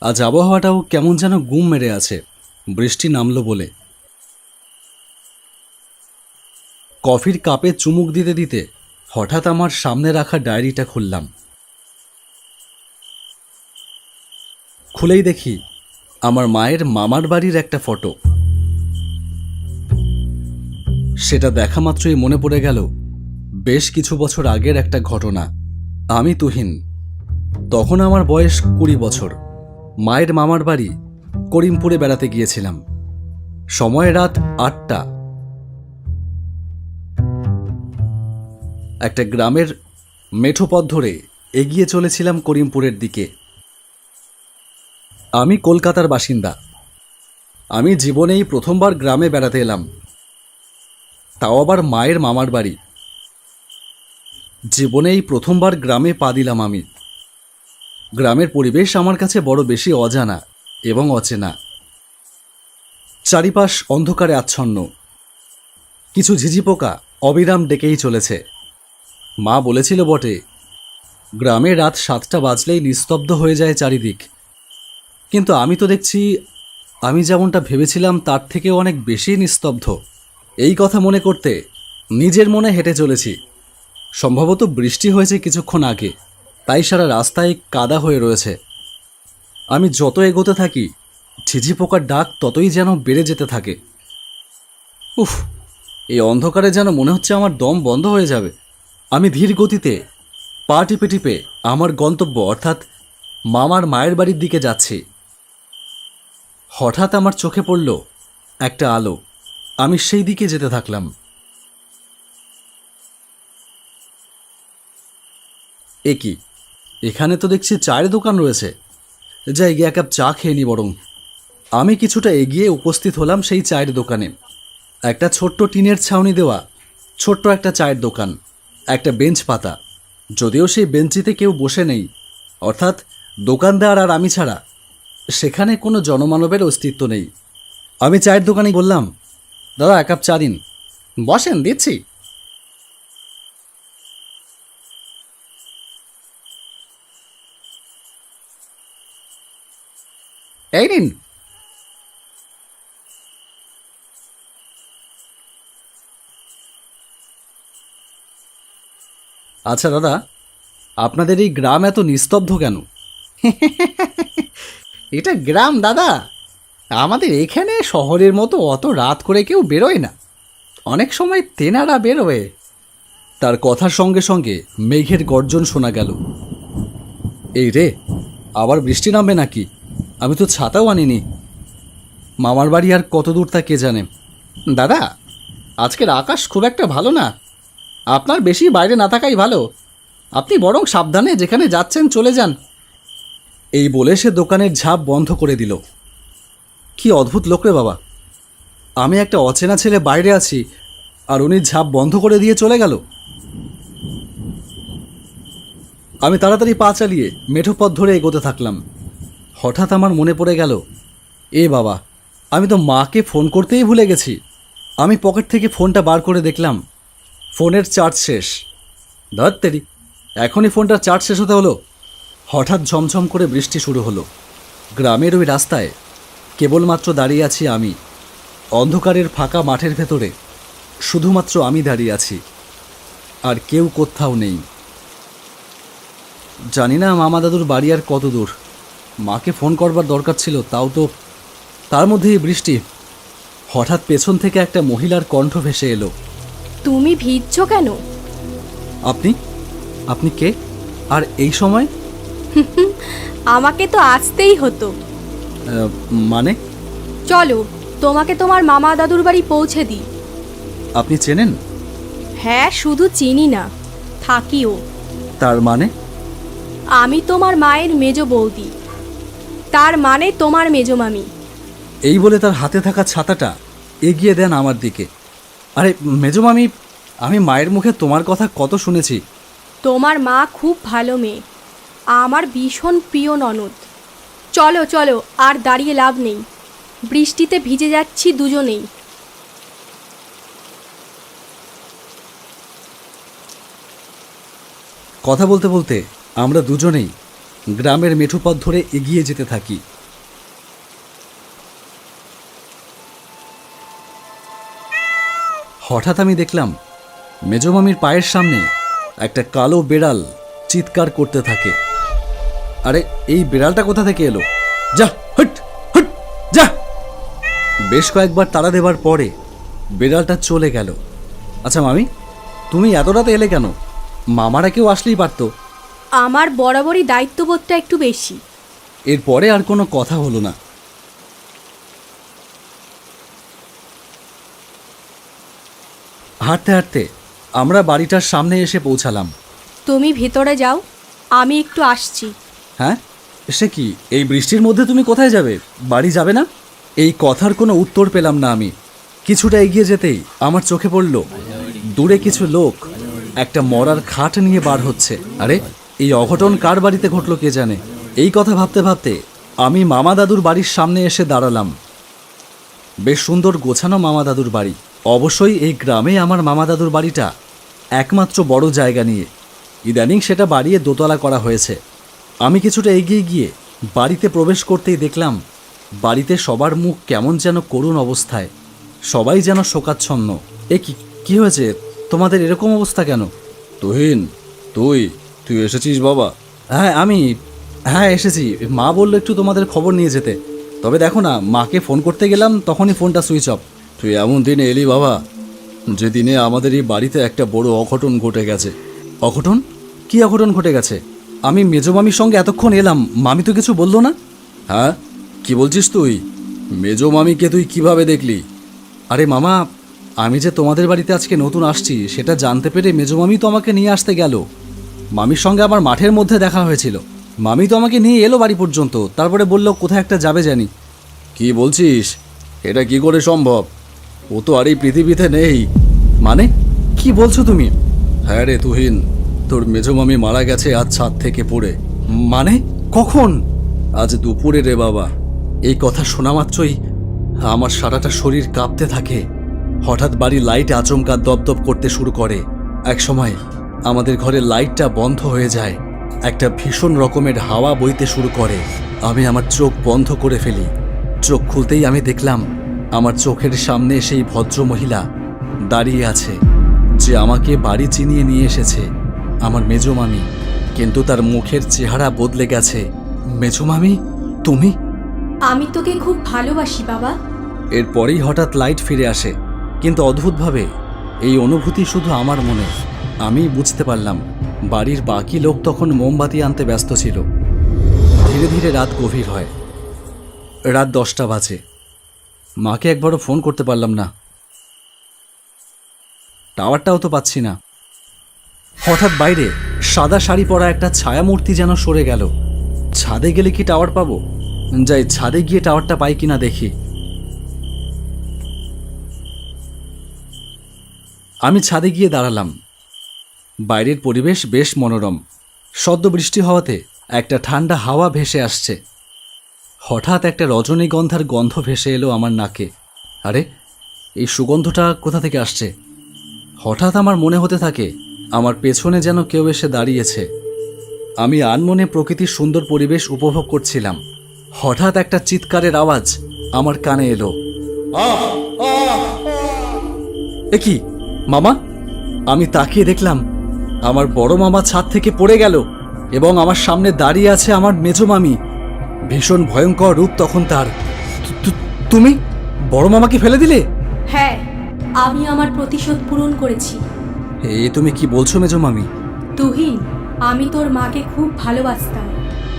আজ আবহাওয়াটাও কেমন যেন গুম মেরে আছে, বৃষ্টি নামলো বলে। কফির কাপে চুমুক দিতে দিতে হঠাৎ আমার সামনে রাখা ডায়েরিটা খুললাম। খুলেই দেখি আমার মায়ের মামার বাড়ির একটা ফটো। সেটা দেখা মাত্রই মনে পড়ে গেল বেশ কিছু বছর আগের একটা ঘটনা। আমি তুহিন, তখন আমার বয়স 20 বছর। মায়ের মামার বাড়ি করিমপুরে বেড়াতে গিয়েছিলাম। সময় রাত 8টা। একটা গ্রামের মেঠো পথ ধরে এগিয়ে চলেছিলাম করিমপুরের দিকে। আমি কলকাতার বাসিন্দা। আমি জীবনেই প্রথমবার গ্রামে বেড়াতে এলাম, তাও আবার মায়ের মামার বাড়ি। জীবনেই প্রথমবার গ্রামে পা দিলাম আমি। গ্রামের পরিবেশ আমার কাছে বড় বেশি অজানা এবং অচেনা। চারিপাশ অন্ধকারে আচ্ছন্ন। কিছু ঝিঝি পোকা অবিরাম ডেকেই চলেছে। মা বলেছিল বটে, গ্রামে রাত 7টা বাজলেই নিস্তব্ধ হয়ে যায় চারিদিক। কিন্তু আমি তো দেখছি আমি যেমনটা ভেবেছিলাম তার থেকে অনেক বেশি নিস্তব্ধ। এই কথা মনে করতে নিজের মনে হেঁটে চলেছি। সম্ভবত বৃষ্টি হয়েছে কিছুক্ষণ আগে, তাই সারা রাস্তায় কাদা হয়ে রয়েছে। আমি যত এগোতে থাকি ঝিঝি পোকার ডাক ততই যেন বেড়ে যেতে থাকে। উফ, এই অন্ধকারে যেন মনে হচ্ছে আমার দম বন্ধ হয়ে যাবে। আমি ধীর গতিতে পা টিপে টিপে আমার গন্তব্য অর্থাৎ মামার মায়ের বাড়ির দিকে যাচ্ছি। হঠাৎ আমার চোখে পড়ল একটা আলো। আমি সেই দিকে যেতে থাকলাম। এ কি, এখানে তো দেখছি চায়ের দোকান রয়েছে। যাই গিয়ে 1 কাপ চা খেয়ে নি বরং। আমি কিছুটা এগিয়ে উপস্থিত হলাম সেই চায়ের দোকানে। একটা ছোট্ট টিনের ছাউনি দেওয়া ছোট্ট একটা চায়ের দোকান। একটা বেঞ্চ পাতা, যদিও সেই বেঞ্চিতে কেউ বসে নেই, অর্থাৎ দোকানদার আর আমি ছাড়া সেখানে কোনো জনমানবের অস্তিত্ব নেই। আমি চায়ের দোকানে বললাম, দাদা 1 কাপ চা দিন। বসেন, দিচ্ছি। এই নিন। আচ্ছা দাদা, আপনাদের এই গ্রাম এত নিস্তব্ধ কেন? এটা গ্রাম দাদা, আমাদের এখানে শহরের মতো অত রাত করে কেউ বেরোয় না। অনেক সময় তেনারা বেরোয়। তার কথার সঙ্গে সঙ্গে মেঘের গর্জন শোনা গেল। এই রে, আবার বৃষ্টি নামবে নাকি? আমি তো ছাতাও আনিনি। মামার বাড়ি আর কত দূর তা কে জানে। দাদা, আজকের আকাশ খুব একটা ভালো না। আপনার বেশি বাইরে না থাকাই ভালো। আপনি বরং সাবধানে যেখানে যাচ্ছেন চলে যান। এই বলে সে দোকানের ঝাঁপ বন্ধ করে দিল। কি অদ্ভুত লোক রে বাবা! আমি একটা অচেনা ছেলে বাইরে আছি, আর উনি ঝাঁপ বন্ধ করে দিয়ে চলে গেল। আমি তাড়াতাড়ি পা চালিয়ে মেঠো পথ ধরে এগোতে থাকলাম। হঠাৎ আমার মনে পড়ে গেল, এ বাবা, আমি তো মাকে ফোন করতেই ভুলে গেছি। আমি পকেট থেকে ফোনটা বার করে দেখলাম ফোনের চার্জ শেষ। ধত্তেরি, এখনই ফোনটার চার্জ শেষ হতে হলো। হঠাৎ ঝমঝম করে বৃষ্টি শুরু হলো। গ্রামের ওই রাস্তায় কেবলমাত্র দাঁড়িয়ে আছি আমি। অন্ধকারের ফাঁকা মাঠের ভেতরে শুধুমাত্র আমি দাঁড়িয়ে আছি, আর কেউ কোথাও নেই। জানি না মামা দাদুর বাড়ি আর কত দূর। মাকে ফোন করবার দরকার ছিল, তাও তো। তার মধ্যেই বৃষ্টি। হঠাৎ পেছন থেকে একটা মহিলার কণ্ঠ ভেসে এলো। তুমি ভিজছো কেন? আপনি আপনি কে, আর এই সময়? আমাকে তো আসতেই হতো। মানে? চলো, তোমাকে তোমার মামা দাদুর বাড়ি পৌঁছে দিই। আপনি চেনেন? হ্যাঁ, শুধু চিনি না, থাকিও। তার মানে? আমি তোমার মায়ের মেজ বৌদি, তার মানে তোমার মেজ মামি। এই বলে তার হাতে থাকা ছাতাটা এগিয়ে দেন আমার দিকে। আরে মেজমামি, আমি মায়ের মুখে তোমার কথা কত শুনেছি। তোমার মা খুব ভালো মেয়ে, আমার ভীষণ প্রিয় ননদ। চলো চলো, আর দাঁড়িয়ে লাভ নেই। বৃষ্টিতে ভিজে যাচ্ছি দুজনেই। কথা বলতে বলতে আমরা দুজনেই গ্রামের মেঠো পথ ধরে এগিয়ে যেতে থাকি। হঠাৎ আমি দেখলাম মেজমামির পায়ের সামনে একটা কালো বেড়াল চিৎকার করতে থাকে। আরে এই বেড়ালটা কোথা থেকে এলো? যা, হট হট, যা। বেশ কয়েকবার তাড়া দেবার পরে বেড়ালটা চলে গেল। আচ্ছা মামি, তুমি এত রাতে এলে কেন? মামারা কেউ আসলেই পারতো। আমার বরাবরই দায়িত্ববোধটা একটু বেশি। এরপরে আর কোনো কথা হলো না। হাঁটতে হাঁটতে আমরা বাড়িটার সামনে এসে পৌঁছালাম। তুমি ভেতরে যাও, আমি একটু আসছি। হ্যাঁ, সে কি, এই বৃষ্টির মধ্যে তুমি কোথায় যাবে? বাড়ি যাবে না? এই কথার কোনো উত্তর পেলাম না আমি। কিছুটা এগিয়ে যেতেই আমার চোখে পড়ল দূরে কিছু লোক একটা মরার খাট নিয়ে বার হচ্ছে। আরে এই অঘটন কার বাড়িতে ঘটলো কে জানে। এই কথা ভাবতে ভাবতে আমি মামা দাদুর বাড়ির সামনে এসে দাঁড়ালাম। বেশ সুন্দর গোছানো মামা দাদুর বাড়ি। অবশ্যই এই গ্রামে আমার মামা দাদুর বাড়িটা একমাত্র বড় জায়গা নিয়ে। ইদানিং সেটা বাড়িয়ে দোতলা করা হয়েছে। আমি কিছুটা এগিয়ে গিয়ে বাড়িতে প্রবেশ করতেই দেখলাম বাড়িতে সবার মুখ কেমন যেন করুণ অবস্থায়, সবাই যেন শোকাচ্ছন্ন। এ কি হয়েছে? তোমাদের এরকম অবস্থা কেন? তুহিন, তুই এসেছিস বাবা? হ্যাঁ এসেছি। মা বললো একটু তোমাদের খবর নিয়ে যেতে। তবে দেখো না, মাকে ফোন করতে গেলাম তখনই ফোনটা সুইচ অফ। তুই এমন দিনে এলি বাবা যে দিনে আমাদের এই বাড়িতে একটা বড় অঘটন ঘটে গেছে। অঘটন? কি অঘটন ঘটে গেছে? আমি মেজমামির সঙ্গে এতক্ষণ এলাম, মামি তো কিছু বললো না। হ্যাঁ, কি বলছিস তুই? মেজমামিকে তুই কিভাবে দেখলি? আরে মামা, আমি যে তোমাদের বাড়িতে আজকে নতুন আসছি সেটা জানতে পেরে মেজমামি তো আমাকে নিয়ে আসতে গেল। মামির সঙ্গে আমার মাঠের মধ্যে দেখা হয়েছিল। মামি তো আমাকে নিয়ে এলো বাড়ি পর্যন্ত, তারপরে বলল কোথায় একটা যাবে জানি। কি বলছিস? এটা কি করে সম্ভব? ও তো আর এই পৃথিবীতে নেই। মানে কি বলছো তুমি? হ্যাঁ রে তুহিন, তোর মেজমামি মারা গেছে আজ ছাদ থেকে পড়ে। মানে কখন? আজ দুপুরে রে বাবা। এই কথা শোনা মাত্রই আমার সারাটা শরীর কাঁপতে থাকে। হঠাৎ বাড়ির লাইট আচমকা দপদপ করতে শুরু করে। এক সময় আমাদের ঘরের লাইটটা বন্ধ হয়ে যায়। একটা ভীষণ রকমের হাওয়া বইতে শুরু করে। আমি আমার চোখ বন্ধ করে ফেলি। চোখ খুলতেই আমি দেখলাম আমার চোখের সামনে সেই ভদ্র মহিলা দাঁড়িয়ে আছে, যে আমাকে বাড়ি চিনিয়ে নিয়ে এসেছে, আমার মেজমামি। কিন্তু তার মুখের চেহারা বদলে গেছে। মেজমামি, তুমি? আমি তোকে খুব ভালোবাসি বাবা। এরপরেই হঠাৎ লাইট ফিরে আসে, কিন্তু অদ্ভুতভাবে এই অনুভূতি শুধু আমার মনে। আমি বুঝতে পারলাম বাড়ির বাকি লোক তখন মোমবাতি আনতে ব্যস্ত ছিল। ধীরে ধীরে রাত গভীর হয়। রাত 10টা বাজে। মাকে একবারও ফোন করতে পারলাম না, টাওয়ারটাও তো পাচ্ছি না। হঠাৎ বাইরে সাদা শাড়ি পরা একটা ছায়ামূর্তি যেন সরে গেল। ছাদে গেলে কি টাওয়ার পাবো? যাই, ছাদে গিয়ে টাওয়ারটা পাই কিনা দেখি। আমি ছাদে গিয়ে দাঁড়ালাম। বাইরের পরিবেশ বেশ মনোরম। সদ্য বৃষ্টি হওয়াতে একটা ঠান্ডা হাওয়া ভেসে আসছে। হঠাৎ একটা রজনীগন্ধার গন্ধ ভেসে এলো আমার নাকে। আরে এই সুগন্ধটা কোথা থেকে আসছে? হঠাৎ আমার মনে হতে থাকে আমার পেছনে যেন কেউ এসে দাঁড়িয়েছে। আমি আনমনে প্রকৃতির সুন্দর পরিবেশ উপভোগ করছিলাম। হঠাৎ একটা চিৎকারের আওয়াজ আমার কানে এলো। এ কি মামা? আমি তাকিয়ে দেখলাম আমার বড় মামা ছাদ থেকে পড়ে গেল এবং আমার সামনে দাঁড়িয়ে আছে আমার মেজমামি। ভীষণ ভয়ঙ্কর রূপ তখন তার। তুমি বড় মামাকে ফেলে দিলে? হ্যাঁ, আমি আমার প্রতিশোধ পূরণ করেছি। এ তুমি কি বলছো মেজমামি? তুহিন, আমি তোর মাকে খুব ভালোবাসতাম।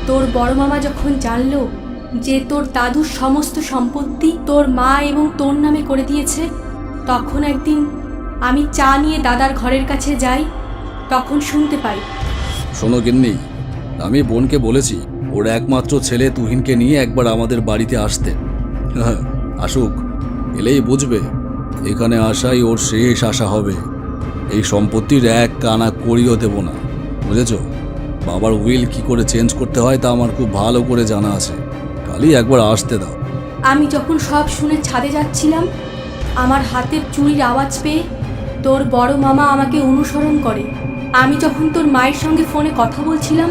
তোর বড় মামা যখন জানলো যে তোর দাদুর সমস্ত সম্পত্তি তোর মা এবং তোর নামে করে দিয়েছে, তখন একদিন আমি চা নিয়ে দাদার ঘরের কাছে যাই, তখন শুনতে পাই। শোনো গিন্নি, আমি বোনকে বলেছি ওর একমাত্র ছেলে তুহিনকে নিয়ে একবার আমাদের বাড়িতে আসতে। আসুক, এলেই বুঝবে এখানে আসাই ওর শেষ আশা হবে। এই সম্পত্তির এক কানা করিও দেব না, বুঝেছ? বাবার উইল কি করে চেঞ্জ করতে হয় তা আমার খুব ভালো করে জানা আছে। খালি একবার আসতে দাও। আমি যখন সব শুনে ছাদে যাচ্ছিলাম, আমার হাতের চুড়ির আওয়াজ পেয়ে তোর বড় মামা আমাকে অনুসরণ করে। আমি যখন তোর মায়ের সঙ্গে ফোনে কথা বলছিলাম,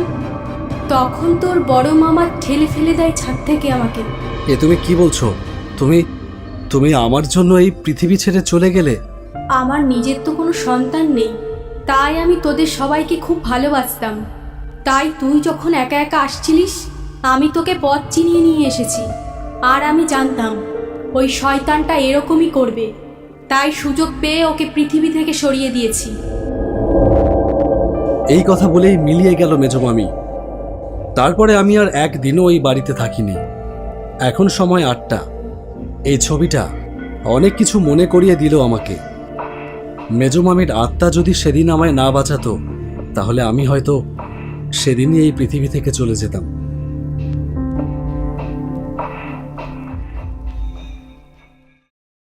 তখন তোর বড় মামা ঠেলে ফেলে দেয় ছাদ থেকে আমাকে। এ তুমি কি বলছো? তুমি তুমি আমার জন্য এই পৃথিবী ছেড়ে চলে গেলে? আমার নিজের তো কোনো সন্তান নেই, তাই আমি তোদের সবাইকে খুব ভালোবাসতাম। তাই তুই যখন একা একা আসছিলিস, আমি তোকে পথ চিনিয়ে নিয়ে এসেছি। আর আমি জানতাম ওই শয়তানটা এরকমই করবে, তাই সুযোগ পেয়ে ওকে পৃথিবী থেকে সরিয়ে দিয়েছি। এই কথা বলেই মিলিয়ে গেল মেজমামি। তারপরে আমি আর একদিনও ওই বাড়িতে থাকিনি। এখন সময় 8টা। এই ছবিটা অনেক কিছু মনে করিয়ে দিল আমাকে। মেজমামির আত্মা যদি সেদিন আমায় না বাঁচাতো, তাহলে আমি হয়তো সেদিনই এই পৃথিবী থেকে চলে যেতাম।